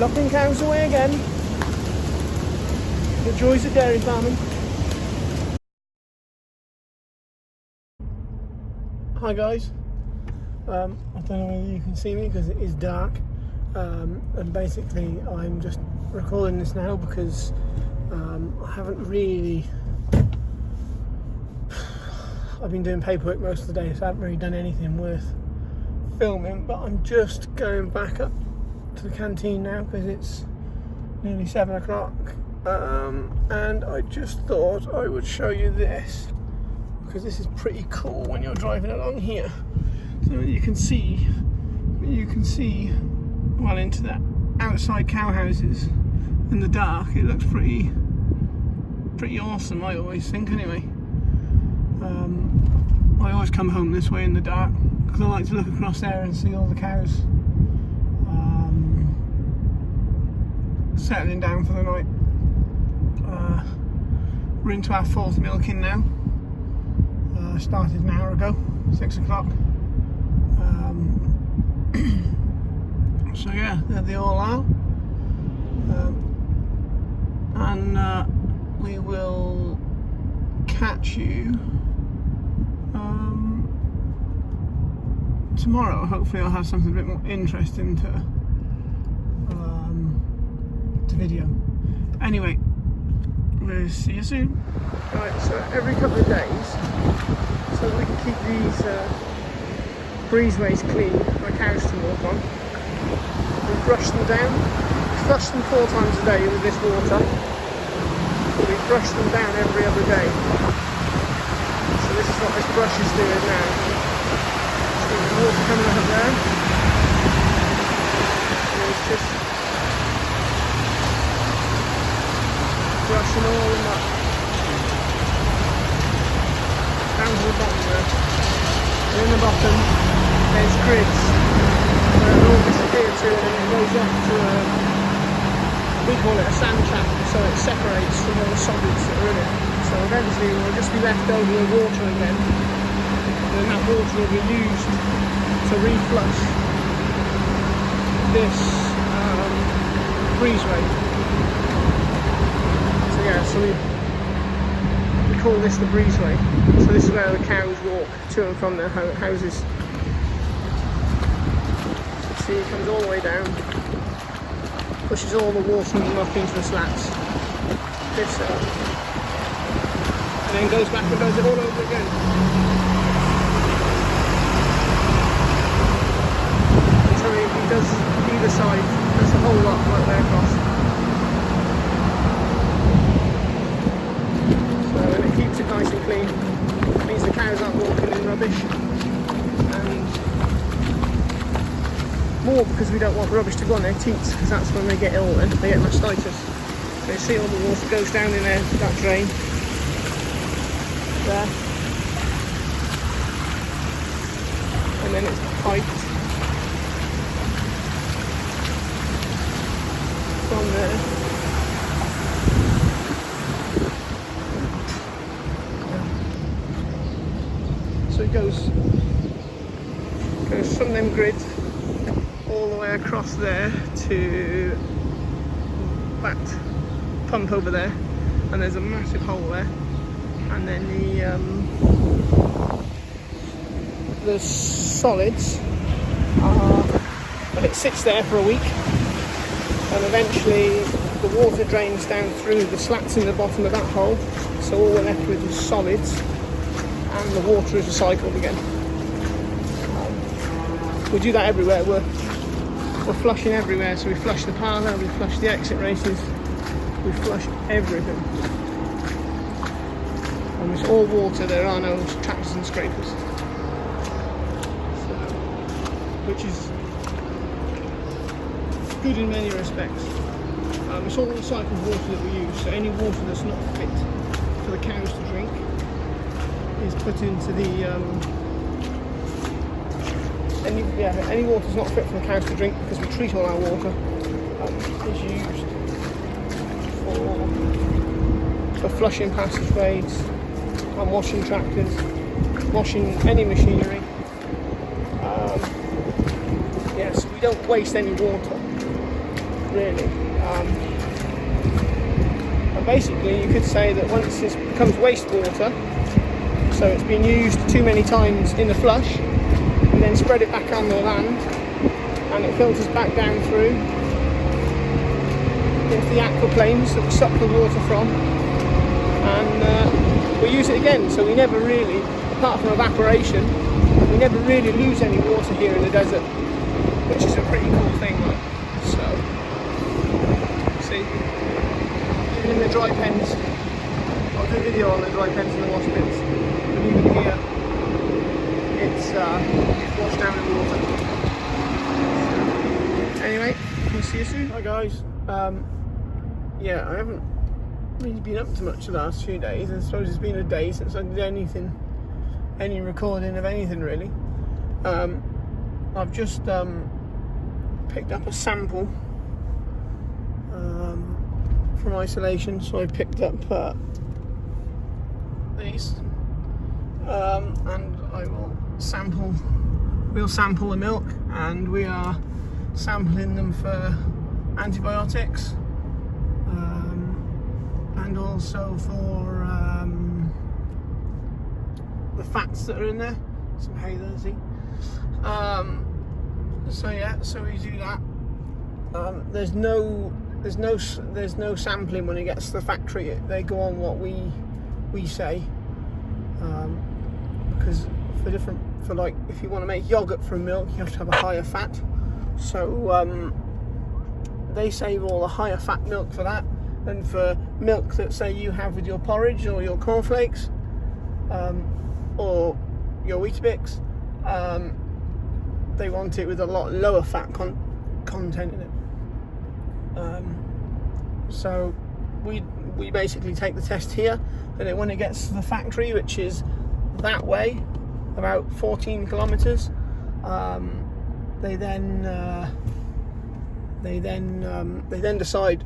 Locking cows away again. The joys of dairy farming. Hi guys. I don't know whether you can see me because it is dark. And basically I'm just recording this now because I haven't really... I've been doing paperwork most of the day, so I haven't really done anything worth filming, but I'm just going back up to the canteen now because it's nearly 7 o'clock, and I just thought I would show you this because this is pretty cool when you're driving along here. So you can see well into the outside cow houses in the dark. It looks pretty awesome, I always think anyway. I always come home this way in the dark because I like to look across there and see all the cows settling down for the night. We're into our 4th milking now. Started an hour ago, 6 o'clock. So yeah, there they all are. And we will catch you tomorrow. Hopefully I'll have something a bit more interesting to video. Anyway, we'll see you soon. Right, so every couple of days, so we can keep these breezeways clean for cows to walk on, we brush them down. We flush them 4 times a day with this water. We brush them down every other day. So this is what this brush is doing now. So there's water coming up there. And it's just brushing all them up. Down to the bottom there. And in the bottom there's grids where it all disappears to, and it goes up to we call it a sand trap, so it separates from all the solids that are in it. So eventually we'll just be left over with water again, and then that water will be used to reflush this breezeway. So yeah, so we call this the breezeway. So this is where the cows walk to and from their houses. See, it comes all the way down, pushes all the water and muck into the slats. This and then goes back and does it all over again. So he does either side, does the whole lot right there across. So and it keeps it nice and clean. It means the cows aren't walking in rubbish. And more because we don't want rubbish to go on their teats, because that's when they get ill then, they get mastitis. So you see all the water goes down in there, that drain. There. And then it's piped from there. So it goes from them grids all the way across there to that pump over there, and there's a massive hole there. And then the solids are, well, it sits there for a week, and eventually the water drains down through the slats in the bottom of that hole, so all we're left with is solids, and the water is recycled again. We do that everywhere. We're flushing everywhere, so we flush the parlour, we flush the exit races, we flush everything. And it's all water, there are no tractors and scrapers. So, which is good in many respects. It's all recycled water that we use, so any water that's not fit for the cows to drink is put into the any water that's not fit for the cows to drink, because we treat all our water, is used for flushing passageways, and washing tractors, washing any machinery. Yes, we don't waste any water. really. And basically, you could say that once this becomes wastewater, so it's been used too many times in the flush, and then spread it back on the land, and it filters back down through into the aquaplanes that we suck the water from, and we use it again. So we never really, apart from evaporation, we never really lose any water here in the desert, which is a pretty cool thing. So, see, even in the dry pens, I'll do a video on the dry pens and the wash bins, but even here, it's washed down in water. Anyway, we'll see you soon. Hi guys. Yeah, I haven't really been up to much the last few days. I suppose it's been a day since I did any recording of anything really. I've just picked up a sample from isolation, so I picked up these, and we'll sample the milk, and we are sampling them for antibiotics, and also for the fats that are in there, some halozy. So yeah, so we do that. There's no sampling when it gets to the factory. They go on what we say, because for like if you want to make yogurt from milk, you have to have a higher fat. So they save all the higher fat milk for that, and for milk that say you have with your porridge or your cornflakes, or your Weetabix, they want it with a lot lower fat content in it. So we basically take the test here, and then when it gets to the factory, which is that way, about 14 kilometers, they then decide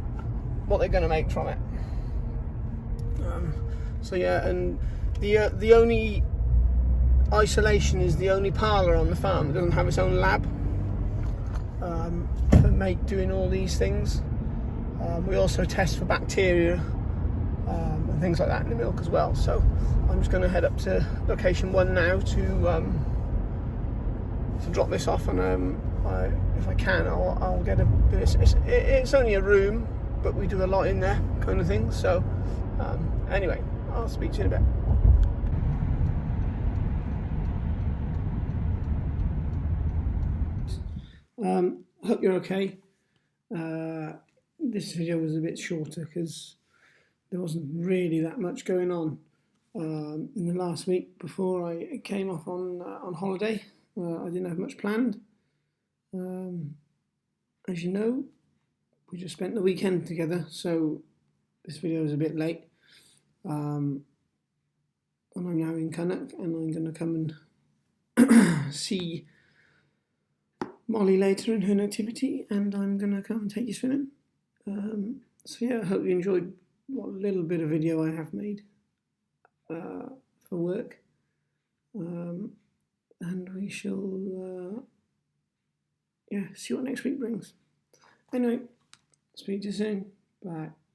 what they're going to make from it. So yeah, and the only isolation is the only parlour on the farm that doesn't have its own lab for doing all these things. We also test for bacteria and things like that in the milk as well. So I'm just going to head up to location 1 now to drop this off, and if I can, I'll get a bit. It's only a room, but we do a lot in there, kind of thing. So anyway, I'll speak to you in a bit. Hope you're okay. This video was a bit shorter because there wasn't really that much going on in the last week before I came off on holiday. I didn't have much planned. As you know, we just spent the weekend together, so this video is a bit late. And I'm now in Cunnock, and I'm going to come and see Molly later in her nativity, and I'm going to come and take you swimming. So yeah, I hope you enjoyed what little bit of video I have made for work. And we shall see what next week brings. Anyway, speak to you soon. Bye.